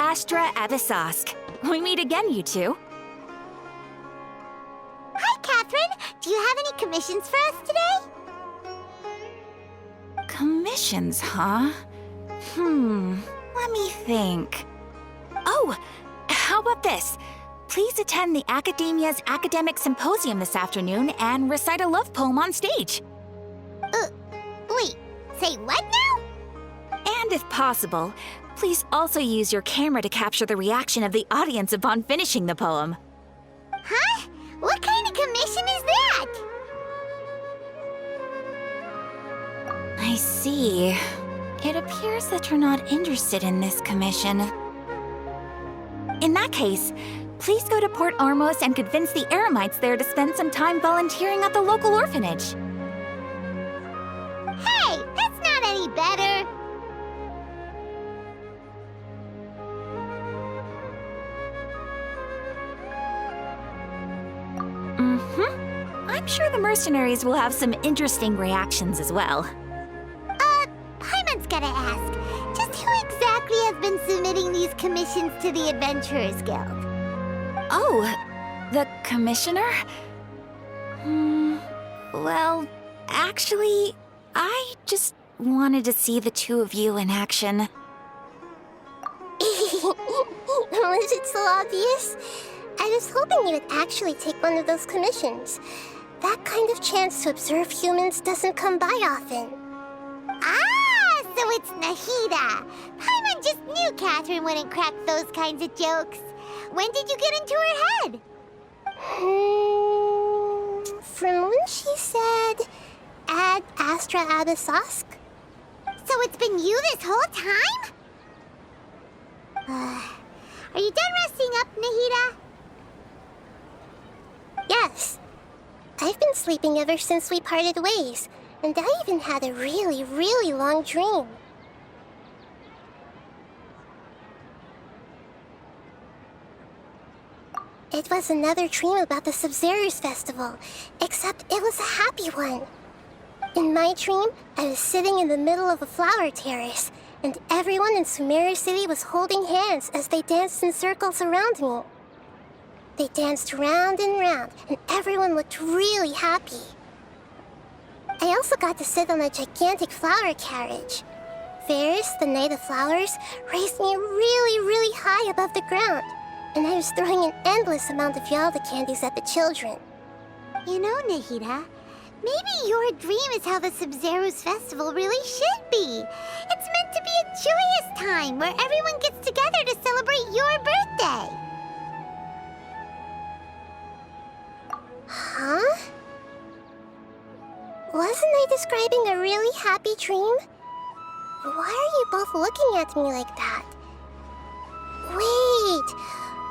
Astra Abyssosque. We meet again, you two. Hi, Catherine. Do you have any commissions for us today? Commissions, huh? Let me think. Oh, how about this? Please attend the Academia's Academic Symposium this afternoon and recite a love poem on stage. Wait, say what now? And if possible, please also use your camera to capture the reaction of the audience upon finishing the poem. Huh? What kind of commission is that? I see. It appears that you're not interested in this commission. In that case, please go to Port Ormos and convince the Eremites there to spend some time volunteering at the local orphanage. Hey, that's not any better. I'm sure the mercenaries will have some interesting reactions as well. Paimon's gotta ask, just who exactly has been submitting these commissions to the Adventurers Guild? Oh, the commissioner? Well, actually, I just wanted to see the two of you in action. Was it so obvious? I was hoping you would actually take one of those commissions. That kind of chance to observe humans doesn't come by often. Ah, so it's Nahida. Paimon just knew Catherine wouldn't crack those kinds of jokes. When did you get into her head? From when she said, "Ad Astra Abyssosque." So it's been you this whole time? Are you done resting up, Nahida? Yes. I've been sleeping ever since we parted ways, and I even had a really, really long dream. It was another dream about the Sub-Zerus festival, except it was a happy one. In my dream, I was sitting in the middle of a flower terrace, and everyone in Sumeru City was holding hands as they danced in circles around me. They danced round and round, and everyone looked really happy. I also got to sit on a gigantic flower carriage. Ferris, the Knight of Flowers, raised me really, really high above the ground, and I was throwing an endless amount of Yalda candies at the children. You know, Nahida, maybe your dream is how the Sub-Zerus festival really should be. It's meant to be a joyous time where everyone gets together to celebrate your birthday. Huh? Wasn't I describing a really happy dream? Why are you both looking at me like that? Wait,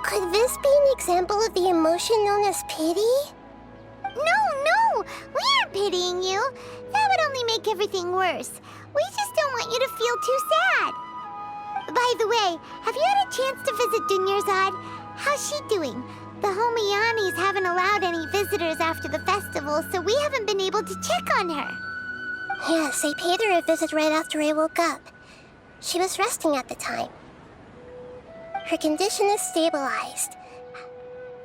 could this be an example of the emotion known as pity? No, we aren't pitying you. That would only make everything worse. We just don't want you to feel too sad. By the way, have you had a chance to visit Dunyarzad? How's she doing? The Homianis haven't allowed any visitors after the festival, so we haven't been able to check on her. Yes, I paid her a visit right after I woke up. She was resting at the time. Her condition is stabilized.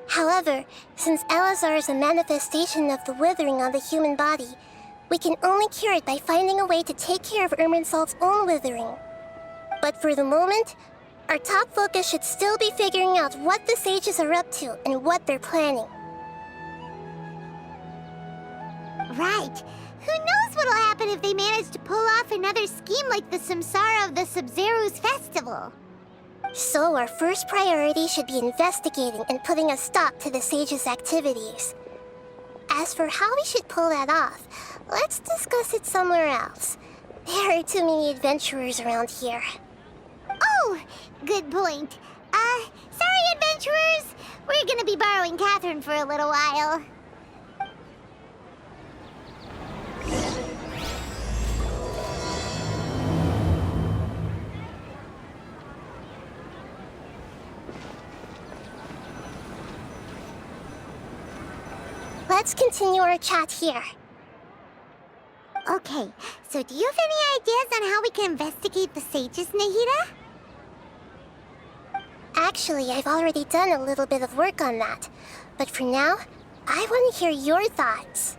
However, since Elazar is a manifestation of the withering on the human body, we can only cure it by finding a way to take care of Irminsul's own withering. But for the moment, our top focus should still be figuring out what the sages are up to and what they're planning. Right. Who knows what'll happen if they manage to pull off another scheme like the Samsara of the Sub-Zerus festival? So our first priority should be investigating and putting a stop to the sages' activities. As for how we should pull that off, let's discuss it somewhere else. There are too many adventurers around here. Oh, good point. Sorry, adventurers. We're gonna be borrowing Catherine for a little while. Let's continue our chat here. Okay, so do you have any ideas on how we can investigate the sages, Nahida? Actually, I've already done a little bit of work on that. But for now, I want to hear your thoughts.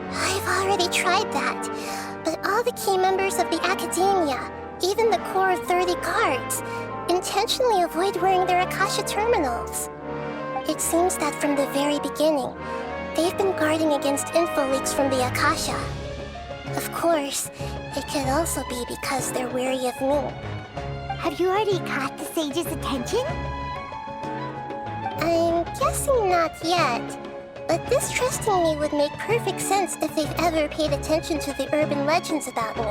I've already tried that, but all the key members of the Academia, even the core of 30 guards, intentionally avoid wearing their Akasha terminals. It seems that from the very beginning, they've been guarding against info leaks from the Akasha. Of course, it could also be because they're wary of me. Have you already caught the sage's attention? I'm guessing not yet. But distrusting me would make perfect sense if they've ever paid attention to the urban legends about me.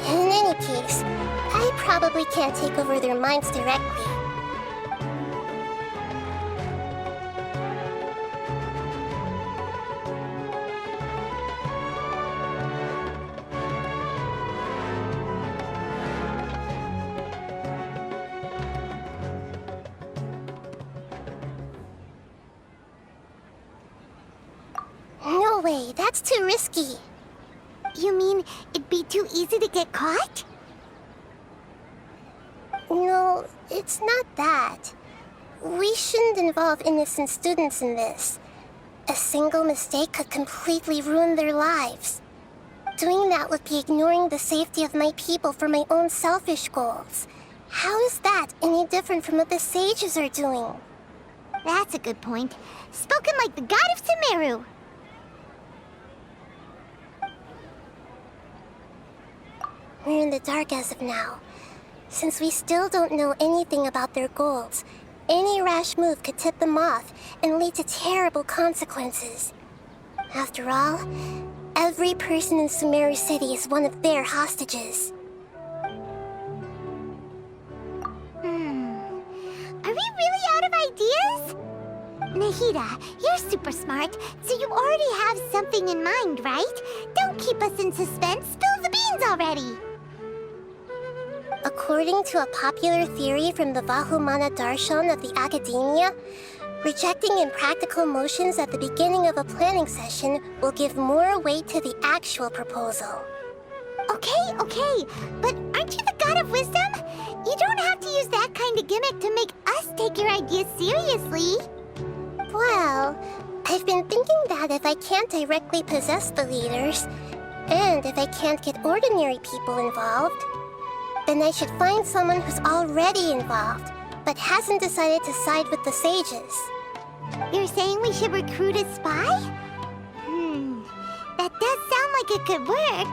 In any case, I probably can't take over their minds directly. No way, that's too risky. You mean it'd be too easy to get caught? No, it's not that. We shouldn't involve innocent students in this. A single mistake could completely ruin their lives. Doing that would be ignoring the safety of my people for my own selfish goals. How is that any different from what the sages are doing? That's a good point. Spoken like the god of Sumeru. We're in the dark as of now. Since we still don't know anything about their goals, any rash move could tip them off and lead to terrible consequences. After all, every person in Sumeru City is one of their hostages. Are we really out of ideas? Nahida, you're super smart, so you already have something in mind, right? Don't keep us in suspense. Spill the beans already. According to a popular theory from the Vahumana Darshan of the Academia, rejecting impractical motions at the beginning of a planning session will give more weight to the actual proposal. Okay, but aren't you the god of wisdom? You don't have to use that kind of gimmick to make us take your ideas seriously. Well, I've been thinking that if I can't directly possess the leaders, and if I can't get ordinary people involved, then I should find someone who's already involved, but hasn't decided to side with the sages. You're saying we should recruit a spy? That does sound like it could work.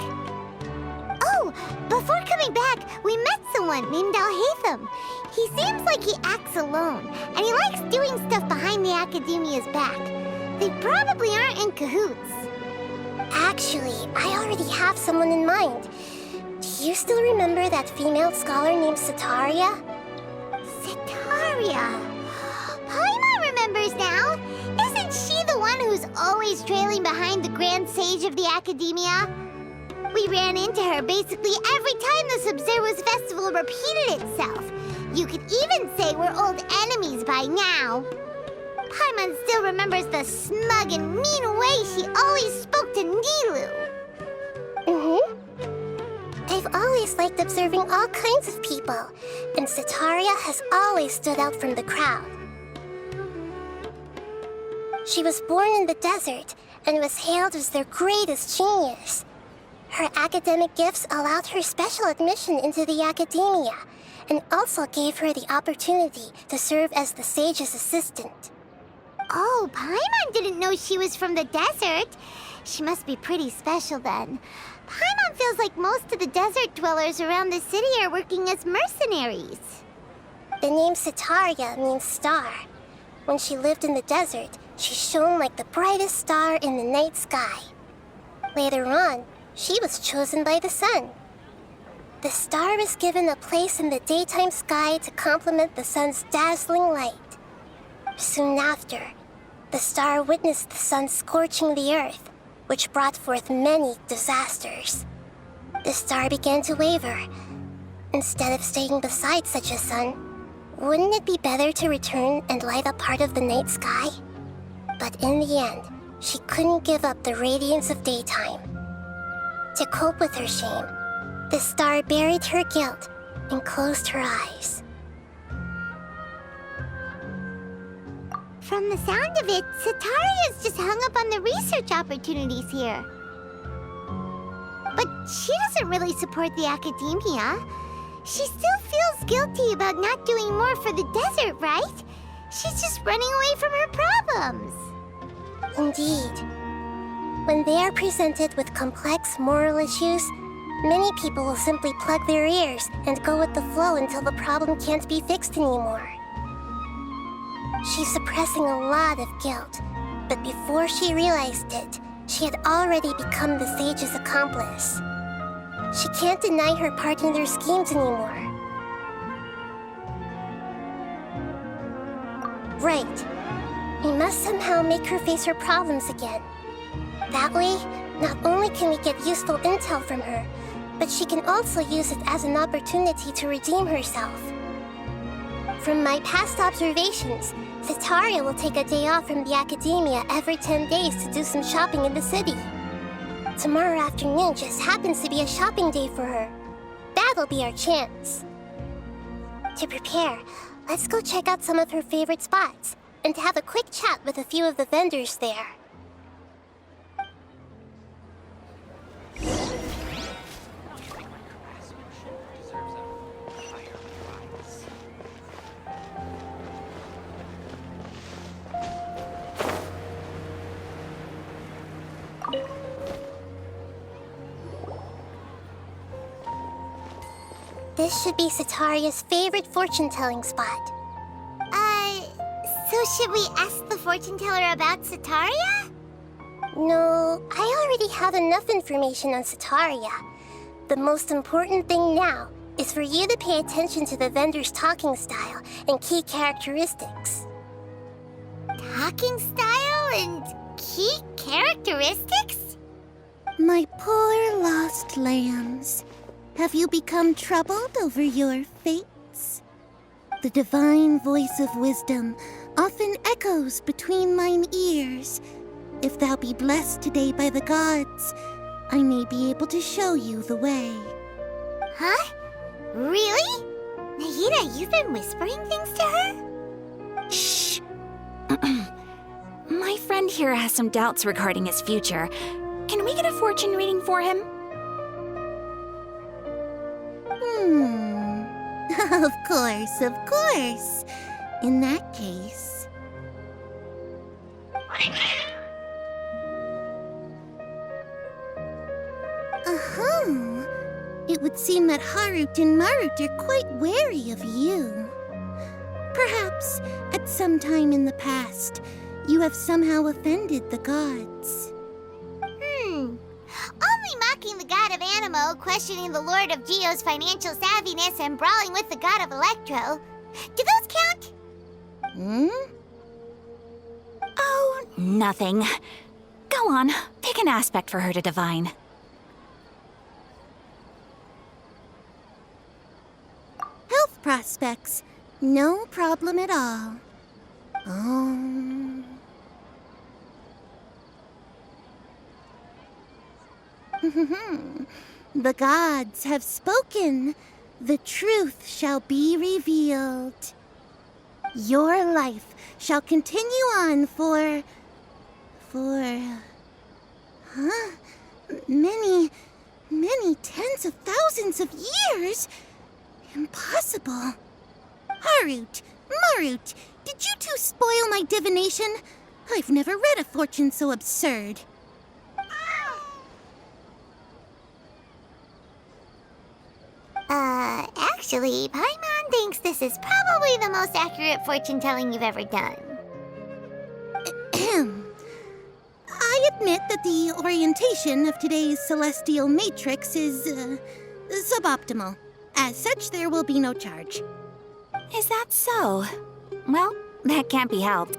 Oh, before coming back, we met someone named Alhaitham. He seems like he acts alone, and he likes doing stuff behind the Academia's back. They probably aren't in cahoots. Actually, I already have someone in mind. Do you still remember that female scholar named Setaria? Setaria. Paimon remembers now. Isn't she the one who's always trailing behind the Grand Sage of the Academia? We ran into her basically every time the Sub-Zero's festival repeated itself. You could even say we're old enemies by now. Paimon still remembers the smug and mean way she always spoke to Nilu. I've always liked observing all kinds of people, and Setaria has always stood out from the crowd. She was born in the desert and was hailed as their greatest genius. Her academic gifts allowed her special admission into the Academia, and also gave her the opportunity to serve as the sage's assistant. Oh, Paimon didn't know she was from the desert. She must be pretty special then. Paimon feels like most of the desert dwellers around the city are working as mercenaries. The name Sitaria means star. When she lived in the desert, she shone like the brightest star in the night sky. Later on, she was chosen by the sun. The star was given a place in the daytime sky to complement the sun's dazzling light. Soon after, the star witnessed the sun scorching the earth, which brought forth many disasters. The star began to waver. Instead of staying beside such a sun, wouldn't it be better to return and light up part of the night sky? But in the end, she couldn't give up the radiance of daytime. To cope with her shame, the star buried her guilt and closed her eyes. From the sound of it, Sitaria's just hung up on the research opportunities here. But she doesn't really support the academia. She still feels guilty about not doing more for the desert, right? She's just running away from her problems. Indeed. When they are presented with complex moral issues, many people will simply plug their ears and go with the flow until the problem can't be fixed anymore. She's suppressing a lot of guilt, but before she realized it, she had already become the sage's accomplice. She can't deny her part in their schemes anymore. Right. We must somehow make her face her problems again. That way, not only can we get useful intel from her, but she can also use it as an opportunity to redeem herself. From my past observations, Sitaria will take a day off from the academia every 10 days to do some shopping in the city. Tomorrow afternoon just happens to be a shopping day for her. That'll be our chance. To prepare, let's go check out some of her favorite spots and have a quick chat with a few of the vendors there. This should be Sitaria's favorite fortune-telling spot. So should we ask the fortune teller about Sitaria? No, I already have enough information on Sitaria. The most important thing now is for you to pay attention to the vendor's talking style and key characteristics. Talking style and key characteristics? My poor lost lambs, have you become troubled over your fates? The divine voice of wisdom often echoes between mine ears. If thou be blessed today by the gods, I may be able to show you the way. Huh? Really? Nahida, you've been whispering things to her? Shh. My friend here has some doubts regarding his future. Can we get a fortune reading for him? Of course, of course. In that case... It would seem that Harut and Marut are quite wary of you. Perhaps, at some time in the past, you have somehow offended the gods. Only mocking the god of Animo, questioning the lord of Geo's financial savviness, and brawling with the god of Electro. Do those count? Oh, nothing. Go on, pick an aspect for her to divine. Health prospects, no problem at all. The gods have spoken. The truth shall be revealed. Your life shall continue on for many tens of thousands of years. Impossible. Harut, Marut, did you two spoil my divination? I've never read a fortune so absurd. Actually, Paimon thinks this is probably the most accurate fortune-telling you've ever done. I admit that the orientation of today's celestial matrix is suboptimal. As such, there will be no charge. Is that so? Well, that can't be helped.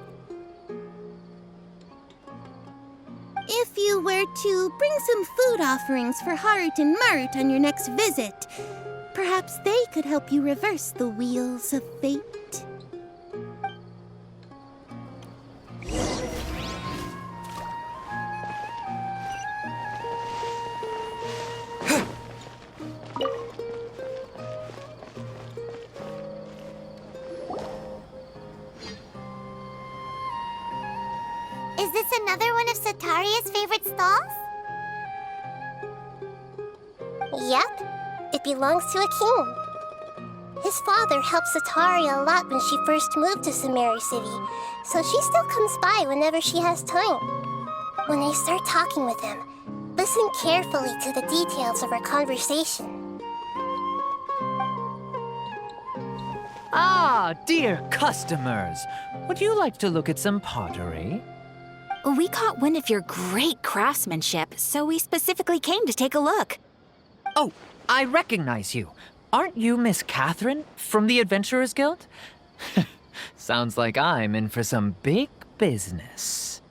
If you were to bring some food offerings for Heart and Mart on your next visit, perhaps they could help you reverse the wheels of fate. Is this another one of Sataria's favorite stalls? Yep, it belongs to a king. His father helped Sataria a lot when she first moved to Samari City, so she still comes by whenever she has time. When I start talking with him, listen carefully to the details of our conversation. Ah, dear customers, would you like to look at some pottery? We caught wind of your great craftsmanship, so we specifically came to take a look. Oh, I recognize you. Aren't you Miss Catherine from the Adventurers Guild? Sounds like I'm in for some big business.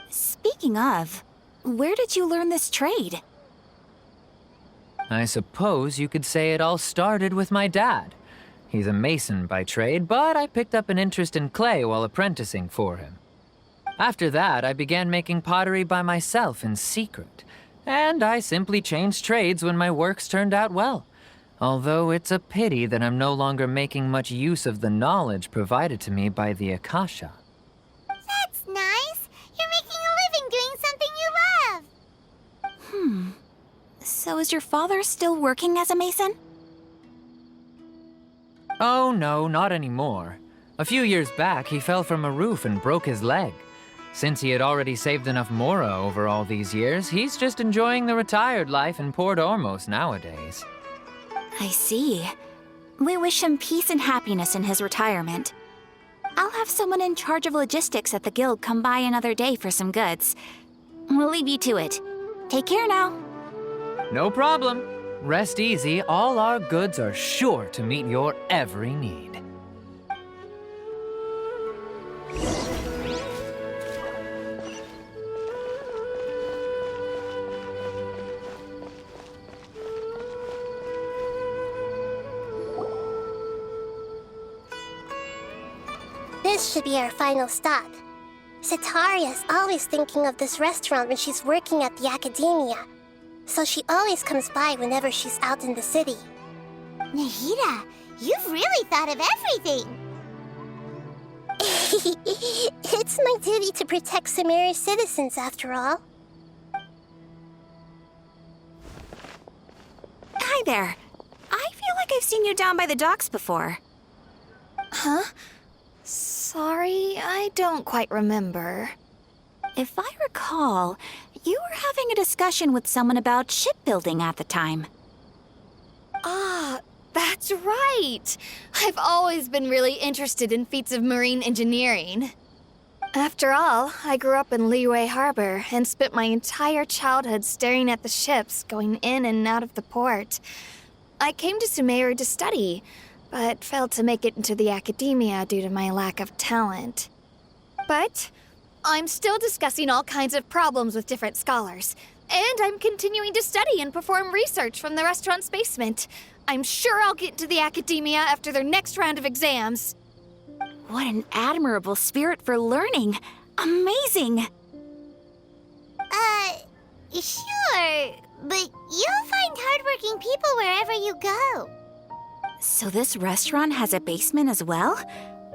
Speaking of, where did you learn this trade? I suppose you could say it all started with my dad. He's a mason by trade, but I picked up an interest in clay while apprenticing for him. After that, I began making pottery by myself in secret, and I simply changed trades when my works turned out well. Although it's a pity that I'm no longer making much use of the knowledge provided to me by the Akasha. That's nice. You're making a living doing something you love. So is your father still working as a mason? Oh no, not anymore. A few years back, he fell from a roof and broke his leg. Since he had already saved enough Mora over all these years, he's just enjoying the retired life in Port Ormos nowadays. I see. We wish him peace and happiness in his retirement. I'll have someone in charge of logistics at the guild come by another day for some goods. We'll leave you to it. Take care now. No problem. Rest easy, all our goods are sure to meet your every need. This should be our final stop. Sataria's always thinking of this restaurant when she's working at the academia, so she always comes by whenever she's out in the city. Nahida, you've really thought of everything. It's my duty to protect Samari's citizens, after all. Hi there. I feel like I've seen you down by the docks before. Huh? Sorry, I don't quite remember. If I recall, you were having a discussion with someone about shipbuilding at the time. Ah, that's right! I've always been really interested in feats of marine engineering. After all, I grew up in Liyue Harbor and spent my entire childhood staring at the ships going in and out of the port. I came to Sumeru to study, but failed to make it into the academia due to my lack of talent. But I'm still discussing all kinds of problems with different scholars, and I'm continuing to study and perform research from the restaurant's basement. I'm sure I'll get into the academia after their next round of exams. What an admirable spirit for learning. Amazing. Sure, but you'll find hardworking people wherever you go. So this restaurant has a basement as well?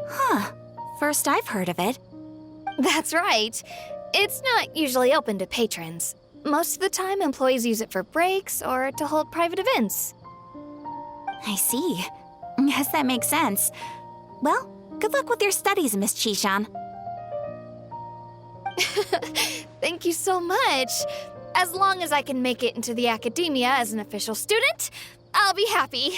Huh. First I've heard of it. That's right. It's not usually open to patrons. Most of the time, employees use it for breaks or to hold private events. I see. Guess that makes sense. Well, good luck with your studies, Miss Chishan. Thank you so much. As long as I can make it into the academia as an official student, I'll be happy.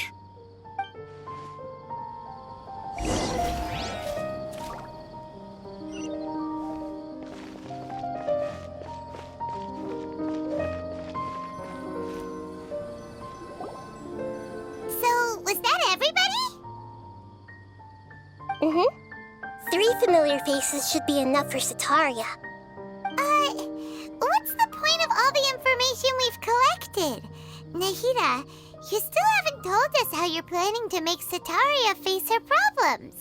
familiar faces should be enough for Sataria. What's the point of all the information we've collected? Nahida, you still haven't told us how you're planning to make Sataria face her problems.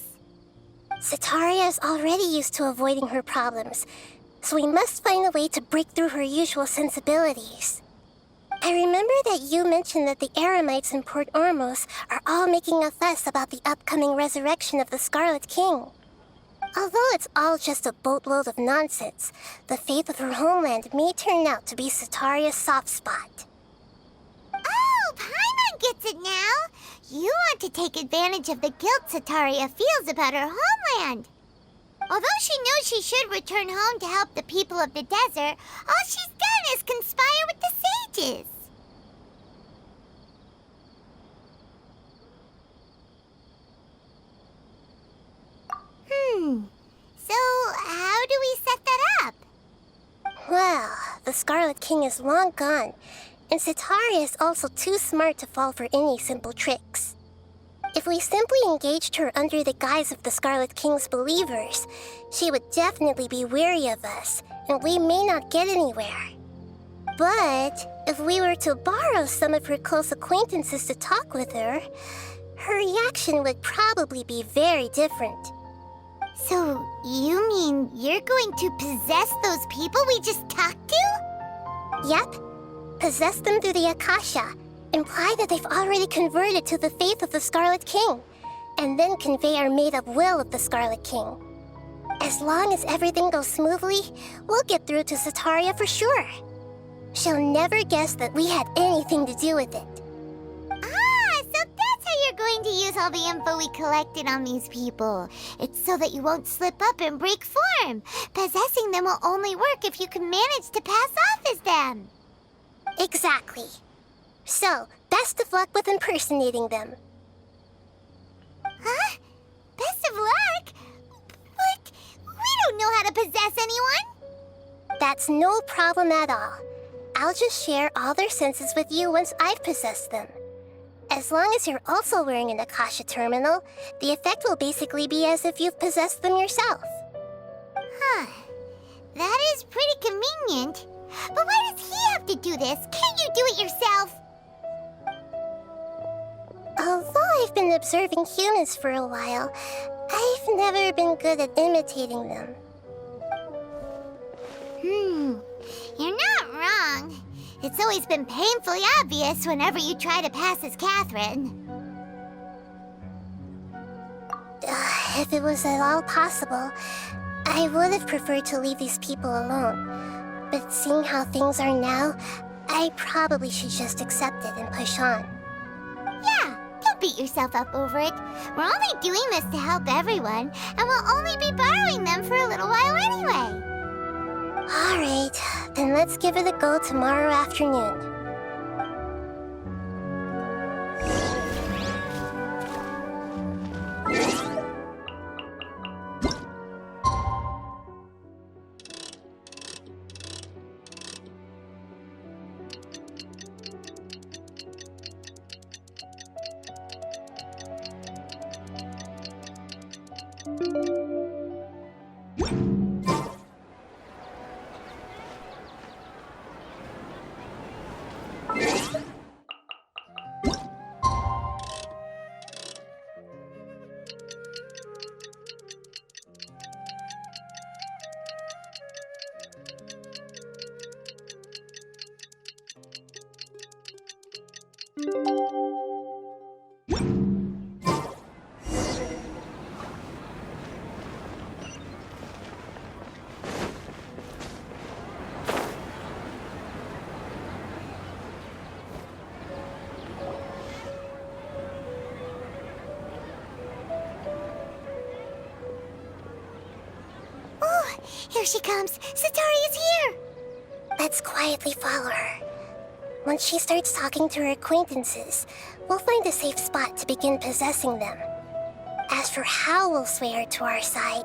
Sataria is already used to avoiding her problems, so we must find a way to break through her usual sensibilities. I remember that you mentioned that the Eremites in Port Ormos are all making a fuss about the upcoming resurrection of the Scarlet King. Although it's all just a boatload of nonsense, the fate of her homeland may turn out to be Sataria's soft spot. Oh, Paimon gets it now! You want to take advantage of the guilt Sataria feels about her homeland. Although she knows she should return home to help the people of the desert, all she's done is conspire with the sages. So how do we set that up? Well, the Scarlet King is long gone, and Sataria is also too smart to fall for any simple tricks. If we simply engaged her under the guise of the Scarlet King's believers, she would definitely be wary of us, and we may not get anywhere. But if we were to borrow some of her close acquaintances to talk with her, her reaction would probably be very different. So you mean you're going to possess those people we just talked to? Yep. Possess them through the Akasha, imply that they've already converted to the faith of the Scarlet King, and then convey our made-up will of the Scarlet King. As long as everything goes smoothly, we'll get through to Sataria for sure. She'll never guess that we had anything to do with it. Ah, so that's how you're going to use all the info we collected on these people. It's so that you won't slip up and break form. Possessing them will only work if you can manage to pass off as them. Exactly. So, best of luck with impersonating them. Huh? Best of luck? But we don't know how to possess anyone. That's no problem at all. I'll just share all their senses with you once I've possessed them. As long as you're also wearing an Akasha terminal, the effect will basically be as if you've possessed them yourself. Huh. That is pretty convenient. But why does he have to do this? Can't you do it yourself? Although I've been observing humans for a while, I've never been good at imitating them. You're not wrong. It's always been painfully obvious whenever you try to pass as Catherine. If it was at all possible, I would have preferred to leave these people alone. But seeing how things are now, I probably should just accept it and push on. Yeah, don't beat yourself up over it. We're only doing this to help everyone, and we'll only be borrowing them for a little while anyway. All right, then let's give it a go tomorrow afternoon. Here she comes. Sataria's here. Let's quietly follow her. Once she starts talking to her acquaintances, we'll find a safe spot to begin possessing them. As for how we'll sway her to our side,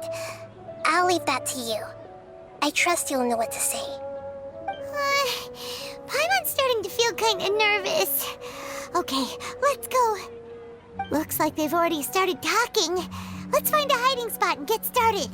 I'll leave that to you. I trust you'll know what to say. Paimon's starting to feel kind of nervous. Okay, let's go. Looks like they've already started talking. Let's find a hiding spot and get started.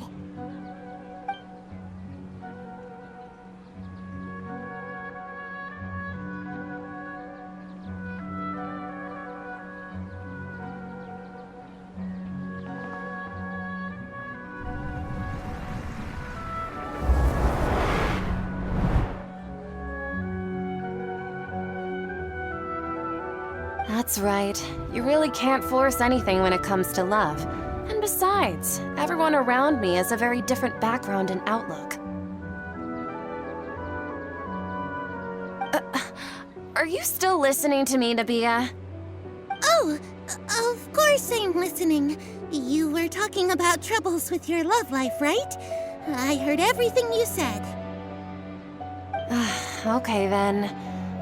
That's right. You really can't force anything when it comes to love. And besides, everyone around me has a very different background and outlook. Are you still listening to me, Nabia? Oh, of course I'm listening. You were talking about troubles with your love life, right? I heard everything you said. Okay then.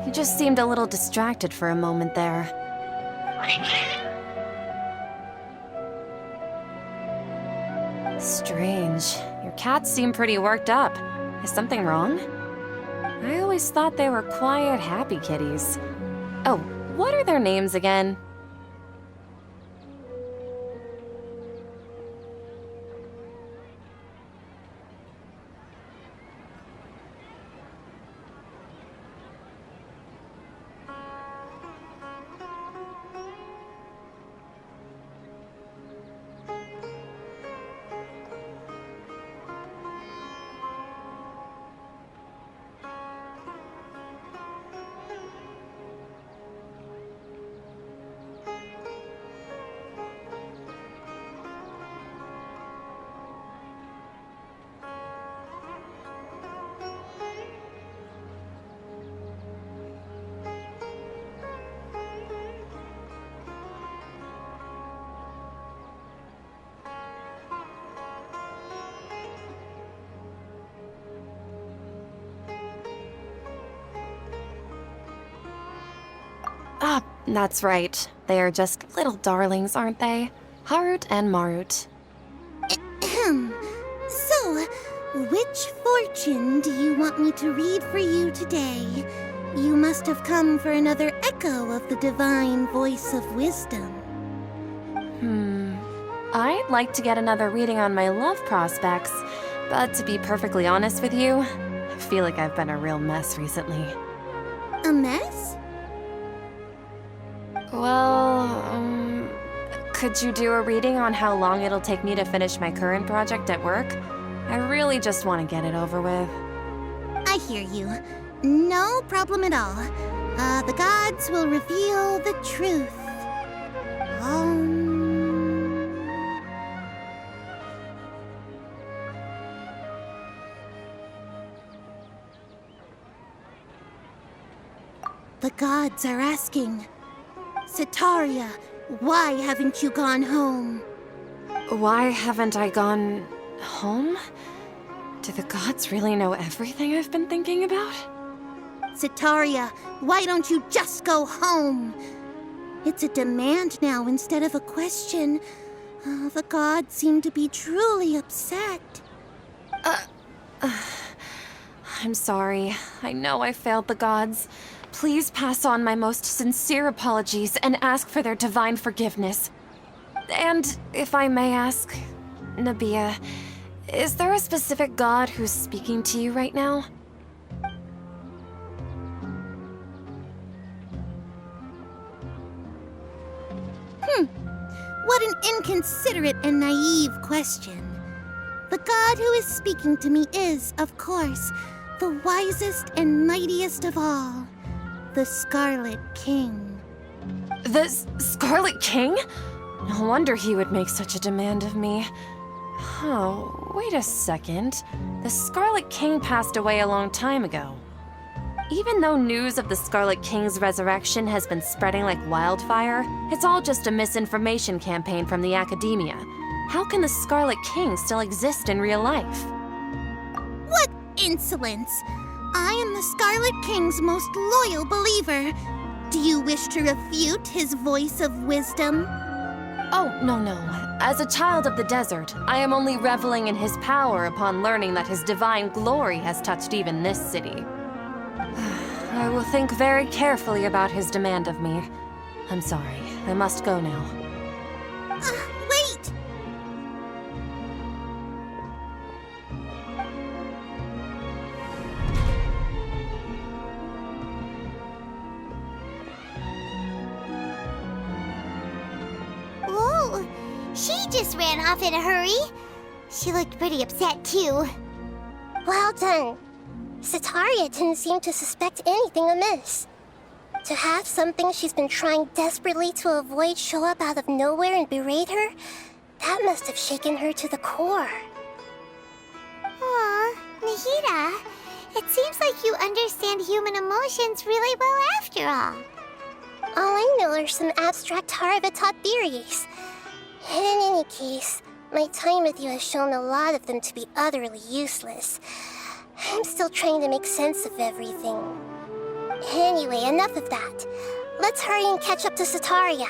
You just seemed a little distracted for a moment there. Strange. Your cats seem pretty worked up. Is something wrong? I always thought they were quiet, happy kitties. Oh, what are their names again? Ah, that's right. They are just little darlings, aren't they? Harut and Marut. So, which fortune do you want me to read for you today? You must have come for another echo of the divine voice of wisdom. I'd like to get another reading on my love prospects, but to be perfectly honest with you, I feel like I've been a real mess recently. A mess? Well, could you do a reading on how long it'll take me to finish my current project at work? I really just want to get it over with. I hear you. No problem at all. The gods will reveal the truth. The gods are asking, Setaria, why haven't you gone home? Why haven't I gone home? Do the gods really know everything I've been thinking about? Setaria, why don't you just go home? It's a demand now instead of a question. The gods seem to be truly upset. I'm sorry. I know I failed the gods. Please pass on my most sincere apologies and ask for their divine forgiveness. And if I may ask, Nabia, is there a specific god who's speaking to you right now? What an inconsiderate and naive question. The god who is speaking to me is, of course, the wisest and mightiest of all, the Scarlet King. The Scarlet King? No wonder he would make such a demand of me. Oh, wait a second. The Scarlet King passed away a long time ago. Even though news of the Scarlet King's resurrection has been spreading like wildfire, it's all just a misinformation campaign from the academia. How can the Scarlet King still exist in real life? What insolence! I am the Scarlet King's most loyal believer. Do you wish to refute his voice of wisdom? Oh, no. As a child of the desert, I am only reveling in his power upon learning that his divine glory has touched even this city. I will think very carefully about his demand of me. I'm sorry. I must go now. Wait! Whoa! She just ran off in a hurry. She looked pretty upset, too. Well done. Setaria didn't seem to suspect anything amiss. To have something she's been trying desperately to avoid show up out of nowhere and berate her, that must have shaken her to the core. Aw, Nahida, it seems like you understand human emotions really well after all. All I know are some abstract Harvard-taught theories. In any case, my time with you has shown a lot of them to be utterly useless. I'm still trying to make sense of everything. Anyway, enough of that. Let's hurry and catch up to Sataria.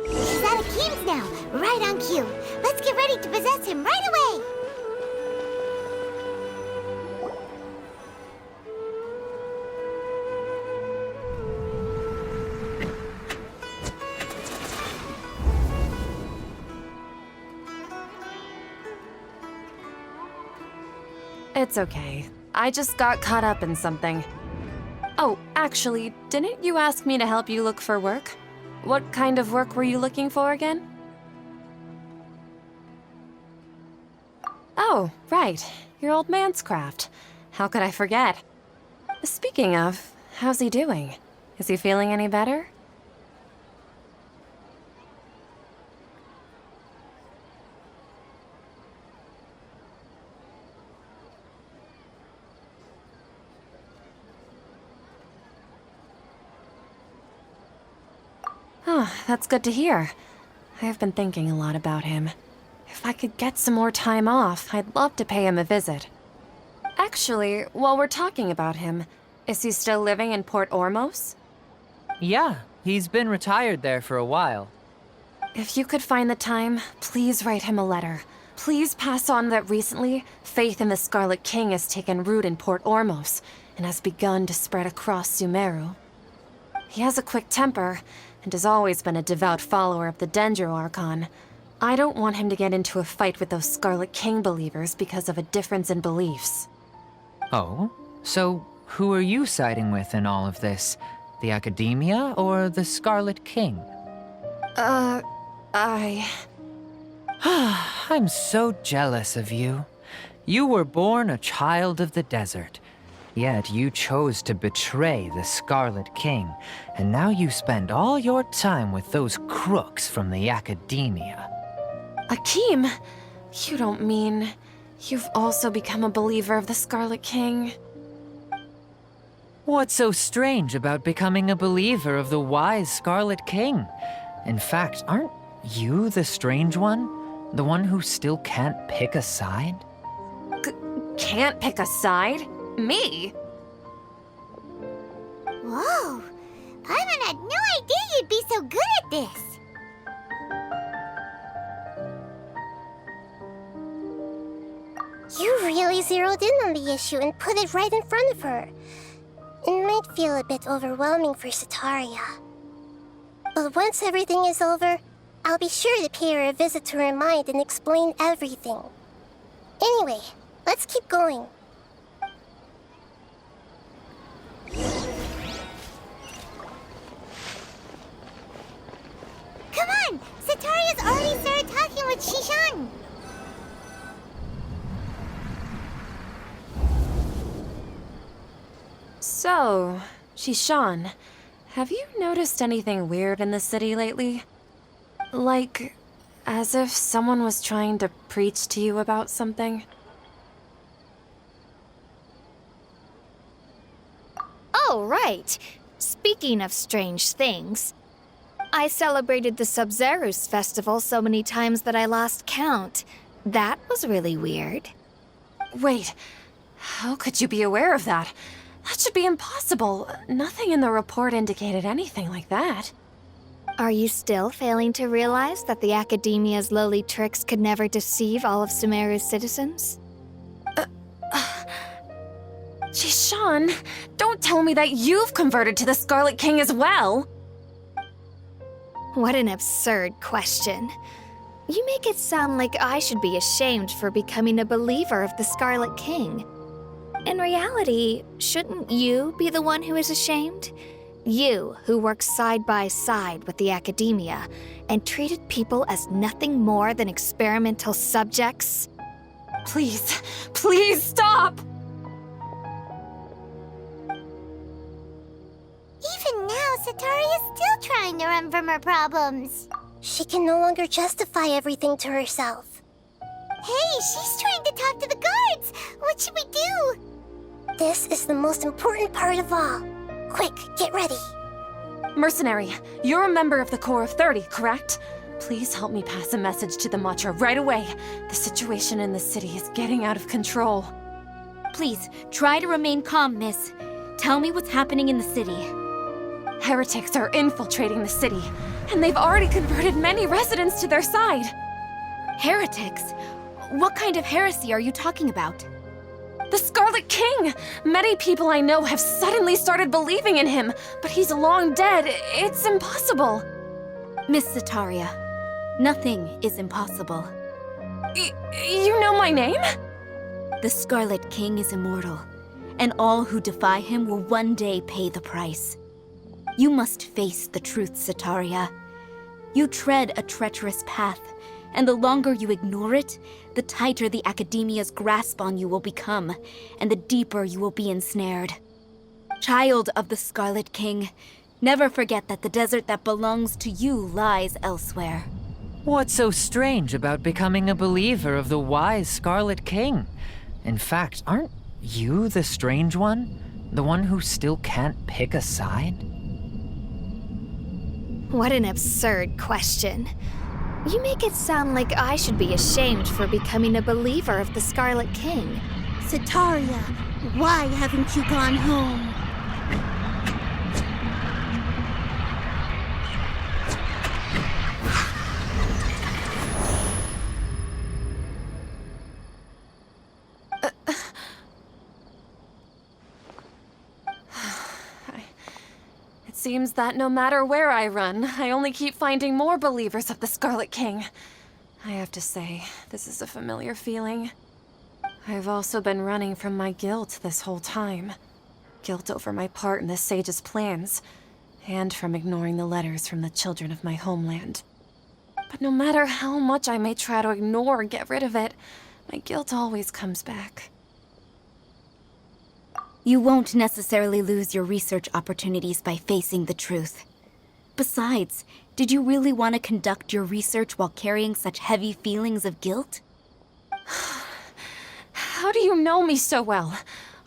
He's out of Keem's now, right on cue. Let's get ready to possess him right away! It's okay. I just got caught up in something. Oh, actually, didn't you ask me to help you look for work? What kind of work were you looking for again? Oh, right. Your old man's craft. How could I forget? Speaking of, how's he doing? Is he feeling any better? Oh, that's good to hear. I've been thinking a lot about him. If I could get some more time off, I'd love to pay him a visit. Actually, while we're talking about him, is he still living in Port Ormos? Yeah, he's been retired there for a while. If you could find the time, please write him a letter. Please pass on that recently, faith in the Scarlet King has taken root in Port Ormos and has begun to spread across Sumeru. He has a quick temper and has always been a devout follower of the Dendro Archon. I don't want him to get into a fight with those Scarlet King believers because of a difference in beliefs. Oh? So who are you siding with in all of this? The Academia or the Scarlet King? I'm so jealous of you. You were born a child of the desert. Yet you chose to betray the Scarlet King, and now you spend all your time with those crooks from the Academia. Akeem, you don't mean you've also become a believer of the Scarlet King? What's so strange about becoming a believer of the wise Scarlet King? In fact, aren't you the strange one? The one who still can't pick a side? Can't pick a side? Me? Whoa! Paimon had no idea you'd be so good at this! You really zeroed in on the issue and put it right in front of her. It might feel a bit overwhelming for Sataria. But once everything is over, I'll be sure to pay her a visit to her mind and explain everything. Anyway, let's keep going. Come on! Sataria's already started talking with Shishan! So, Shishan, have you noticed anything weird in the city lately? Like, as if someone was trying to preach to you about something? Oh, right. Speaking of strange things, I celebrated the Sub-Zerus festival so many times that I lost count. That was really weird. Wait, how could you be aware of that? That should be impossible. Nothing in the report indicated anything like that. Are you still failing to realize that the Academia's lowly tricks could never deceive all of Sumeru's citizens? Jishan, don't tell me that you've converted to the Scarlet King as well! What an absurd question. You make it sound like I should be ashamed for becoming a believer of the Scarlet King. In reality, shouldn't you be the one who is ashamed? You, who worked side by side with the Academia and treated people as nothing more than experimental subjects? Please, please stop! Sataria's still trying to run from her problems. She can no longer justify everything to herself. Hey, she's trying to talk to the guards. What should we do? This is the most important part of all. Quick, get ready. Mercenary, you're a member of the Corps of 30, correct? Please help me pass a message to the Matcha right away. The situation in the city is getting out of control. Please, try to remain calm, miss. Tell me what's happening in the city. Heretics are infiltrating the city, and they've already converted many residents to their side. Heretics? What kind of heresy are you talking about? The Scarlet King! Many people I know have suddenly started believing in him, but he's long dead. It's impossible. Miss Sataria, nothing is impossible. You know my name? The Scarlet King is immortal, and all who defy him will one day pay the price. You must face the truth, Sataria. You tread a treacherous path, and the longer you ignore it, the tighter the Academia's grasp on you will become, and the deeper you will be ensnared. Child of the Scarlet King, never forget that the desert that belongs to you lies elsewhere. What's so strange about becoming a believer of the wise Scarlet King? In fact, aren't you the strange one? The one who still can't pick a side? What an absurd question. You make it sound like I should be ashamed for becoming a believer of the Scarlet King. Sataria, why haven't you gone home? It seems that no matter where I run, I only keep finding more believers of the Scarlet King. I have to say, this is a familiar feeling. I've also been running from my guilt this whole time. Guilt over my part in the Sage's plans, and from ignoring the letters from the children of my homeland. But no matter how much I may try to ignore or get rid of it, my guilt always comes back. You won't necessarily lose your research opportunities by facing the truth. Besides, did you really want to conduct your research while carrying such heavy feelings of guilt? How do you know me so well?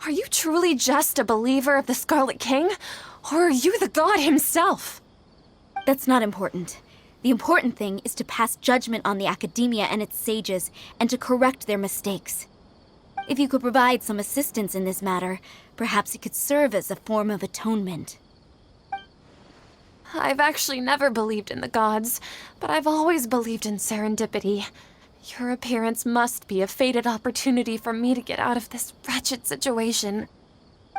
Are you truly just a believer of the Scarlet King? Or are you the god himself? That's not important. The important thing is to pass judgment on the Academia and its sages, and to correct their mistakes. If you could provide some assistance in this matter, perhaps it could serve as a form of atonement. I've actually never believed in the gods, but I've always believed in serendipity. Your appearance must be a fated opportunity for me to get out of this wretched situation.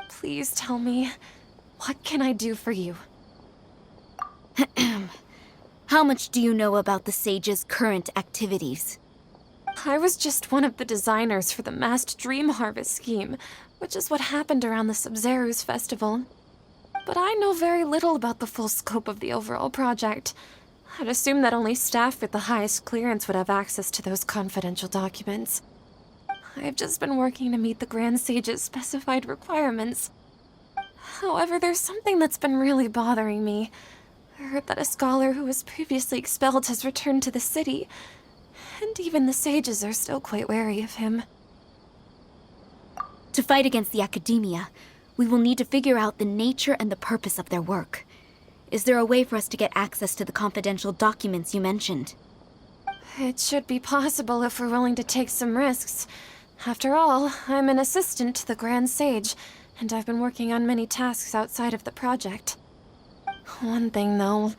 Please tell me, what can I do for you? How much do you know about the sage's current activities? I was just one of the designers for the masked dream harvest scheme, which is what happened around the Sub-Zeru's festival. But I know very little about the full scope of the overall project. I'd assume that only staff with the highest clearance would have access to those confidential documents. I've just been working to meet the Grand Sage's specified requirements. However, there's something that's been really bothering me. I heard that a scholar who was previously expelled has returned to the city, and even the sages are still quite wary of him. To fight against the Academia, we will need to figure out the nature and the purpose of their work. Is there a way for us to get access to the confidential documents you mentioned? It should be possible if we're willing to take some risks. After all, I'm an assistant to the Grand Sage, and I've been working on many tasks outside of the project. One thing, though,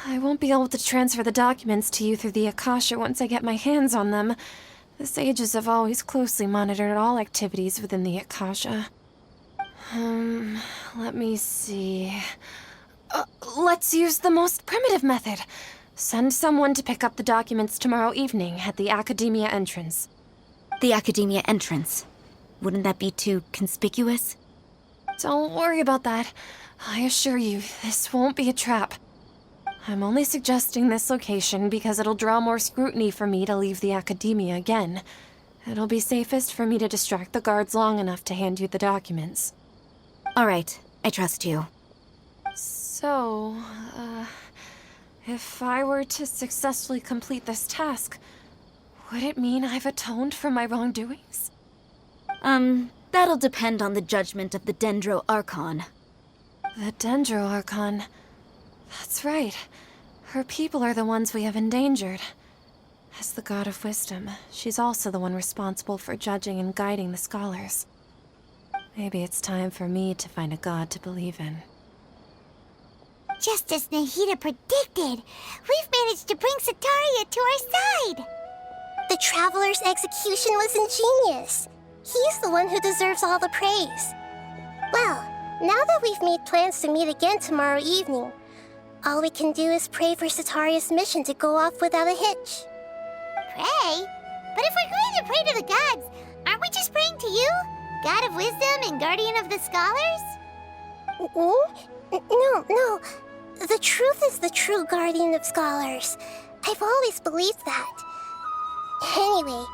I won't be able to transfer the documents to you through the Akasha once I get my hands on them. The sages have always closely monitored all activities within the Akasha. Let me see. Let's use the most primitive method. Send someone to pick up the documents tomorrow evening at the Academia entrance. The Academia entrance. Wouldn't that be too conspicuous? Don't worry about that. I assure you, this won't be a trap. I'm only suggesting this location because it'll draw more scrutiny for me to leave the Academia again. It'll be safest for me to distract the guards long enough to hand you the documents. All right, I trust you. So So, if I were to successfully complete this task, would it mean I've atoned for my wrongdoings? That'll depend on the judgment of the Dendro Archon. The Dendro Archon. That's right. Her people are the ones we have endangered. As the God of Wisdom, she's also the one responsible for judging and guiding the scholars. Maybe it's time for me to find a god to believe in. Just as Nahida predicted, we've managed to bring Sataria to our side! The Traveler's execution was ingenious. He's the one who deserves all the praise. Well, now that we've made plans to meet again tomorrow evening, all we can do is pray for Sataria's mission to go off without a hitch. Pray? But if we're going to pray to the gods, aren't we just praying to you? God of Wisdom and Guardian of the Scholars? No. The truth is the true Guardian of Scholars. I've always believed that. Anyway,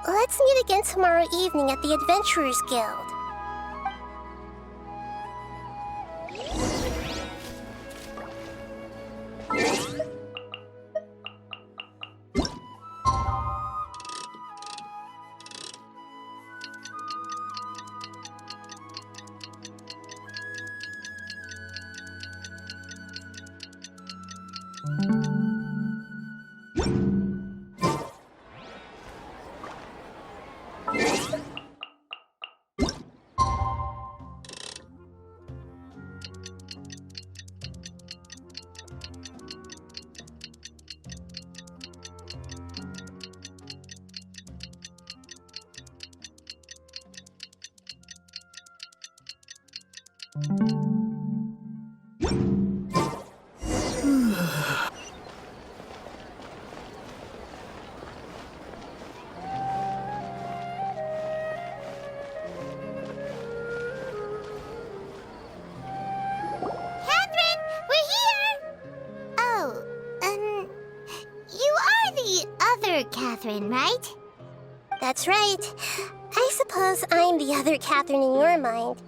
let's meet again tomorrow evening at the Adventurers Guild. Catherine, right? That's right. I suppose I'm the other Catherine in your mind.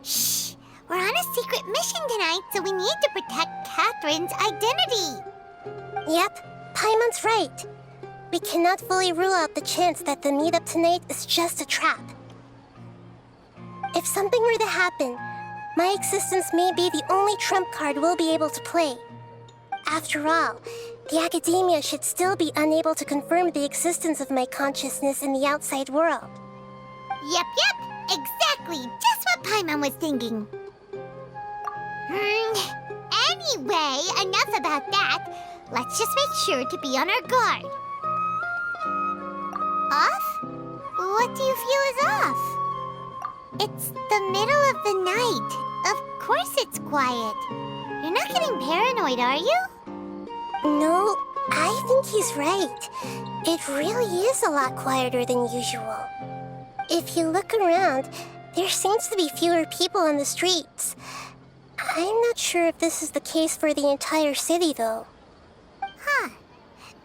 Shh! We're on a secret mission tonight, so we need to protect Catherine's identity. Yep, Paimon's right. We cannot fully rule out the chance that the meetup tonight is just a trap. If something were to happen, my existence may be the only trump card we'll be able to play. After all, the Academia should still be unable to confirm the existence of my consciousness in the outside world. Yep, exactly, just what Paimon was thinking. Anyway, enough about that. Let's just make sure to be on our guard. Off? What do you feel is off? It's the middle of the night. Of course it's quiet. You're not getting paranoid, are you? No, I think he's right. It really is a lot quieter than usual. If you look around, there seems to be fewer people on the streets. I'm not sure if this is the case for the entire city, though. Huh.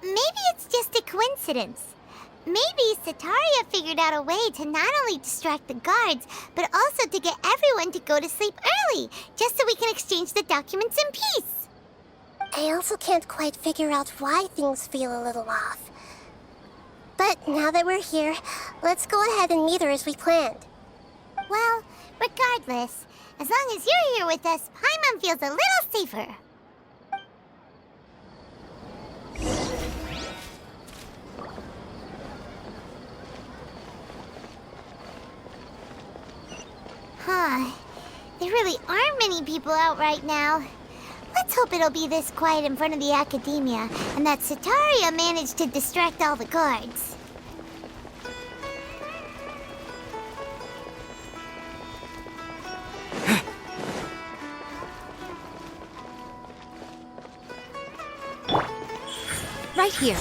Maybe it's just a coincidence. Maybe Sataria figured out a way to not only distract the guards, but also to get everyone to go to sleep early, just so we can exchange the documents in peace. I also can't quite figure out why things feel a little off. But now that we're here, let's go ahead and meet her as we planned. Well, regardless, as long as you're here with us, Paimon feels a little safer. Huh. There really aren't many people out right now. Let's hope it'll be this quiet in front of the Academia, and that Sataria managed to distract all the guards. Right here.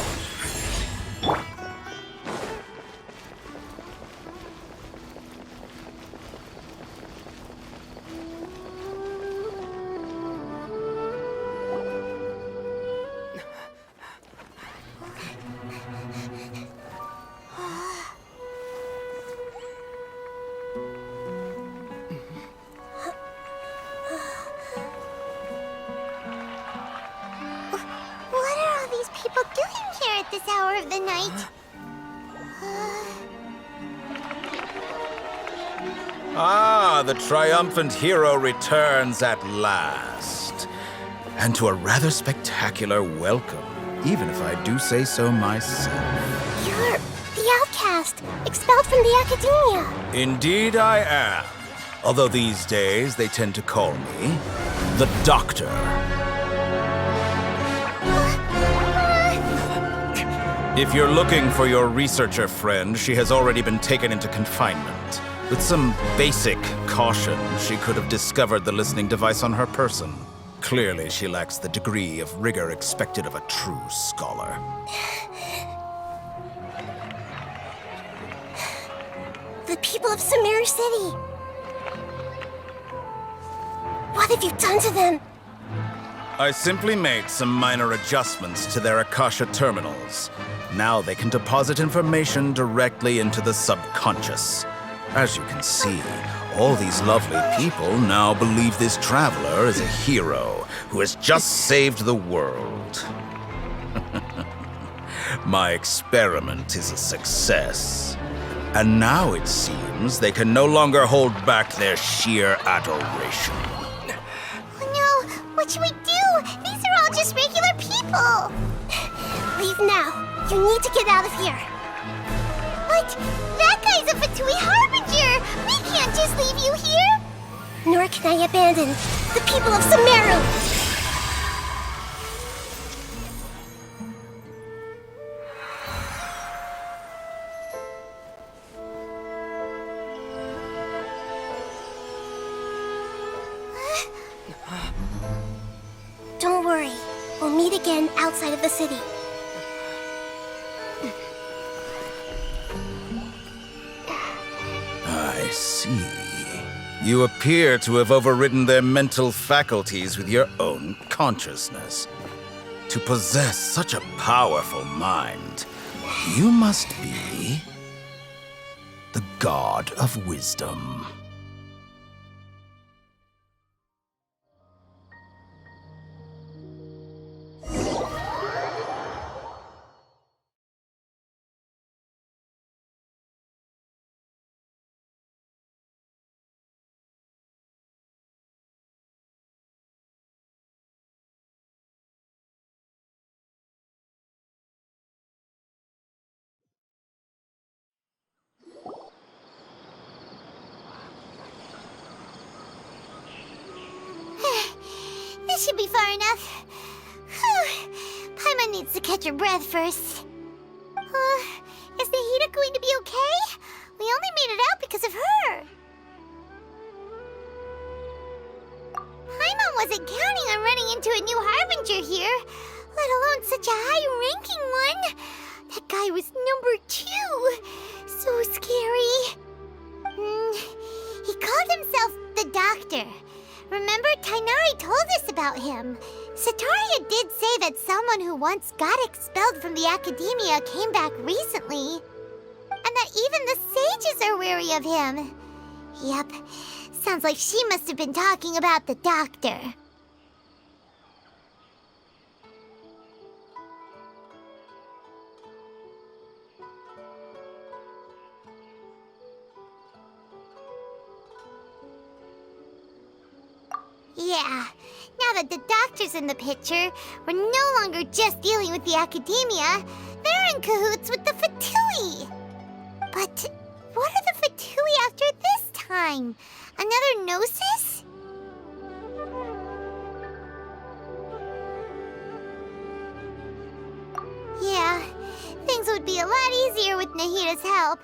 this hour of the night. Ah, the triumphant hero returns at last. And to a rather spectacular welcome, even if I do say so myself. You're the outcast, expelled from the academia. Indeed I am. Although these days they tend to call me the Doctor. If you're looking for your researcher friend, she has already been taken into confinement. With some basic caution, she could have discovered the listening device on her person. Clearly, she lacks the degree of rigor expected of a true scholar. The people of Sumeru City. What have you done to them? I simply made some minor adjustments to their Akasha terminals. Now they can deposit information directly into the subconscious. As you can see, all these lovely people now believe this traveler is a hero who has just saved the world. My experiment is a success. And now it seems they can no longer hold back their sheer adoration. Oh no, what should we do? These are all just regular people. Leave now. You need to get out of here. But that guy's a Fatui Harbinger. We can't just leave you here. Nor can I abandon the people of Sumeru. Don't worry. We'll meet again outside of the city. I see. You appear to have overridden their mental faculties with your own consciousness. To possess such a powerful mind, you must be the god of wisdom. This should be far enough. Paimon needs to catch her breath first. Is Nahida going to be okay? We only made it out because of her. Paimon wasn't counting on running into a new Harbinger here, let alone such a high-ranking one. That guy was number 2. So scary. He called himself the Doctor. Remember, Tainari told us about him. Sataria did say that someone who once got expelled from the academia came back recently. And that even the sages are wary of him. Yep, sounds like she must have been talking about the Doctor. Yeah, now that the Doctor's in the picture, we're no longer just dealing with the academia. They're in cahoots with the Fatui. But what are the Fatui after this time? Another Gnosis? Yeah, things would be a lot easier with Nahida's help.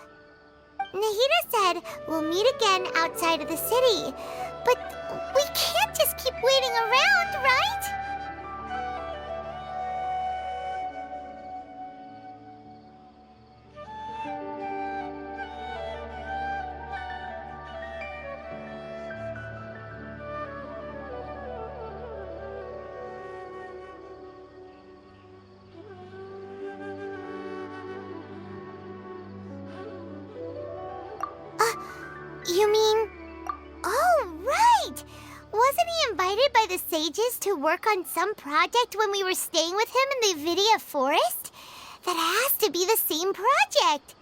Nahida said we'll meet again outside of the city. But we can't just keep waiting around, right? You mean... Oh, right! Wasn't he invited by the sages to work on some project when we were staying with him in the Avidia Forest? That has to be the same project.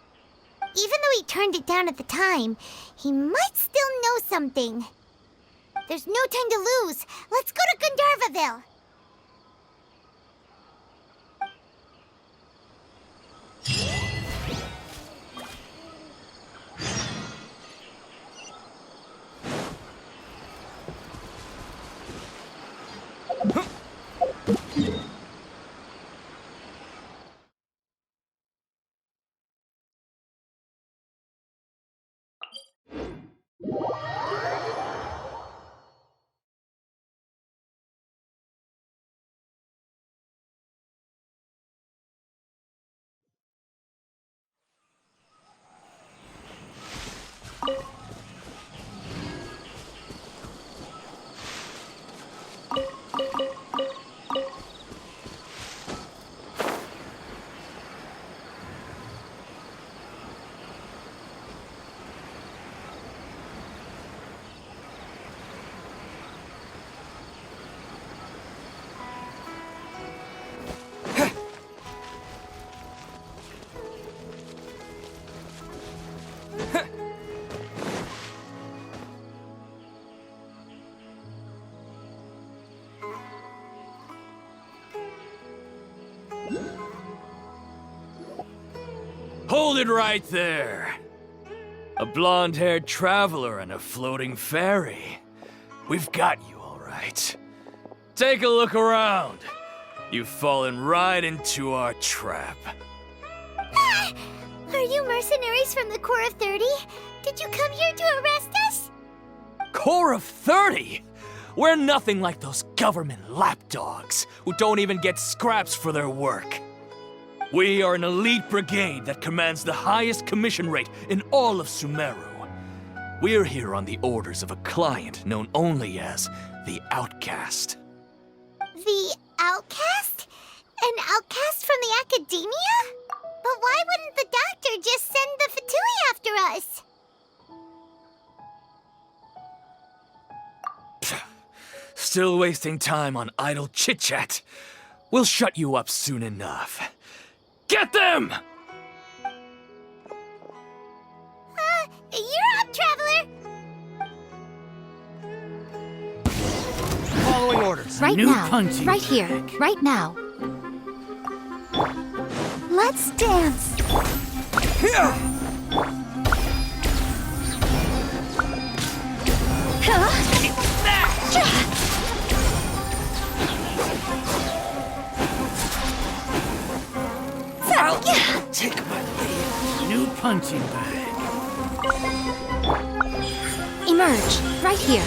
Even though he turned it down at the time, he might still know something. There's no time to lose. Let's go to Gandharvaville. Hold it right there. A blonde-haired traveler and a floating fairy. We've got you, all right. Take a look around. You've fallen right into our trap. Are you mercenaries from the Corps of 30? Did you come here to arrest us? Corps of 30? We're nothing like those government lapdogs who don't even get scraps for their work. We are an elite brigade that commands the highest commission rate in all of Sumeru. We're here on the orders of a client known only as the Outcast. The Outcast? An outcast from the academia? But why wouldn't the doctor just send the Fatui after us? Still wasting time on idle chit-chat. We'll shut you up soon enough. Get them! You're up, traveler! Following orders. Right New now. punching Right here. bag. Right now. Let's dance. I'll take my lead. New punching bag. Emerge. Right here.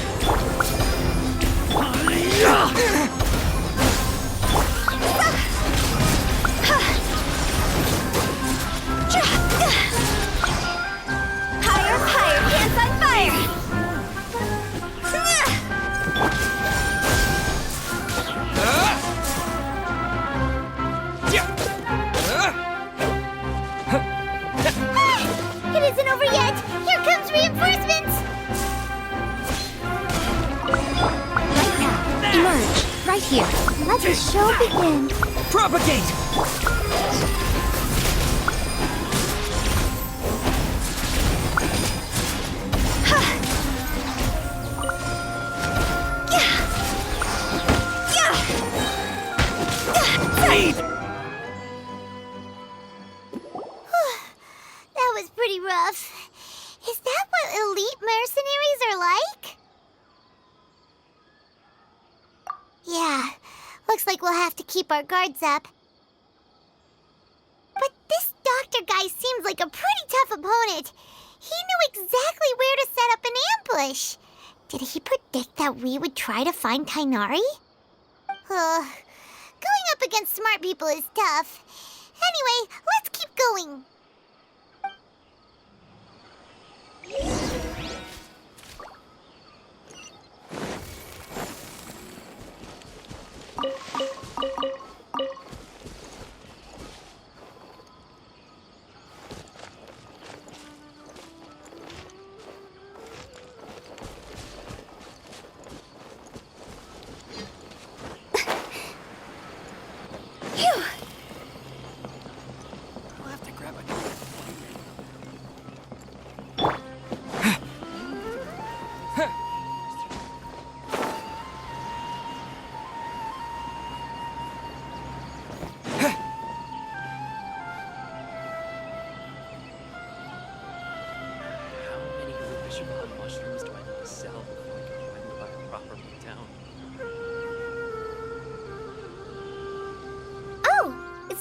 Higher, higher, hands on fire! It isn't over yet! Here comes reinforcements! Right now. Emerge. Right here. Let the show begin. Propagate! That was pretty rough. Is that what elite mercenaries are like? Yeah, looks like we'll have to keep our guards up. But this doctor guy seems like a pretty tough opponent. He knew exactly where to set up an ambush. Did he predict that we would try to find Kainari? Going up against smart people is tough. Anyway, let's keep going.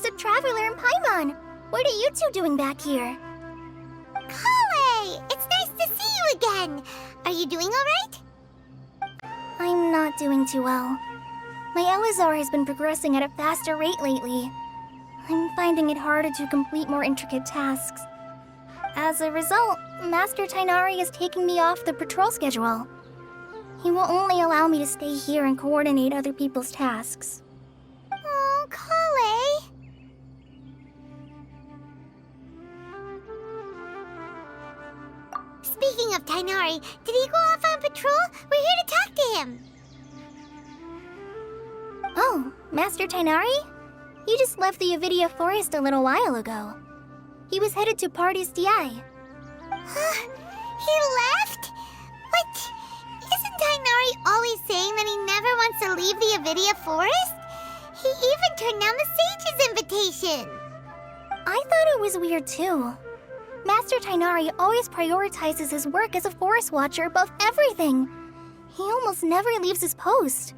Festive Traveler and Paimon. What are you two doing back here? Kale! It's nice to see you again. Are you doing alright? I'm not doing too well. My Elazar has been progressing at a faster rate lately. I'm finding it harder to complete more intricate tasks. As a result, Master Tainari is taking me off the patrol schedule. He will only allow me to stay here and coordinate other people's tasks. Oh, Kale! Speaking of Tainari, did he go off on patrol? We're here to talk to him. Oh, Master Tainari? He just left the Avidia Forest a little while ago. He was headed to Party's DI. He left? But isn't Tainari always saying that he never wants to leave the Avidia Forest? He even turned down the Sage's invitation. I thought it was weird too. Master Tainari always prioritizes his work as a forest watcher above everything. He almost never leaves his post.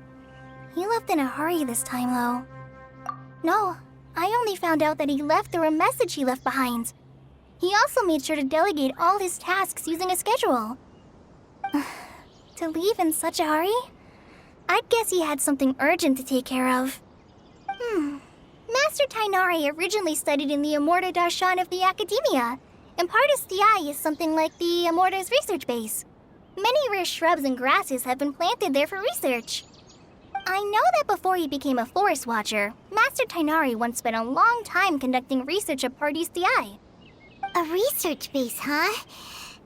He left in a hurry this time, though. No, I only found out that he left through a message he left behind. He also made sure to delegate all his tasks using a schedule. To leave in such a hurry? I'd guess he had something urgent to take care of. Master Tainari originally studied in the Amorta Darshan of the Academia, and Partis DI is something like the Amorta's research base. Many rare shrubs and grasses have been planted there for research. I know that before he became a forest watcher, Master Tainari once spent a long time conducting research at Partis DI. A research base, huh?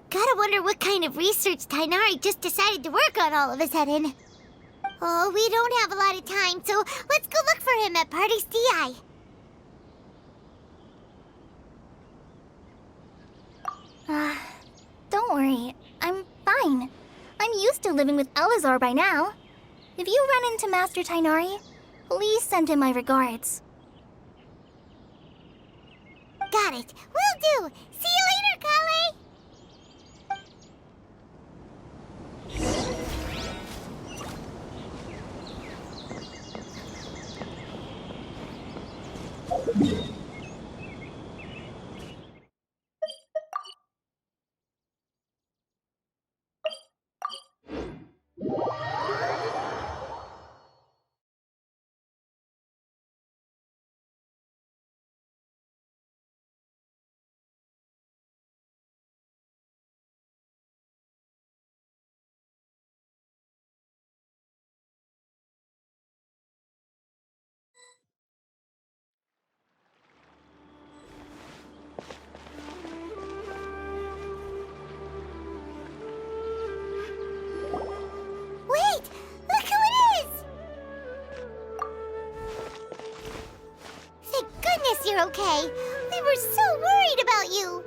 Gotta wonder what kind of research Tainari just decided to work on all of a sudden. Oh, we don't have a lot of time, so let's go look for him at Partis DI. Don't worry. I'm fine. I'm used to living with Elazar by now. If you run into Master Tainari, please send him my regards. Got it. Will do. See you later, Kale. Wait! Look who it is! Thank goodness you're okay. We were so worried about you.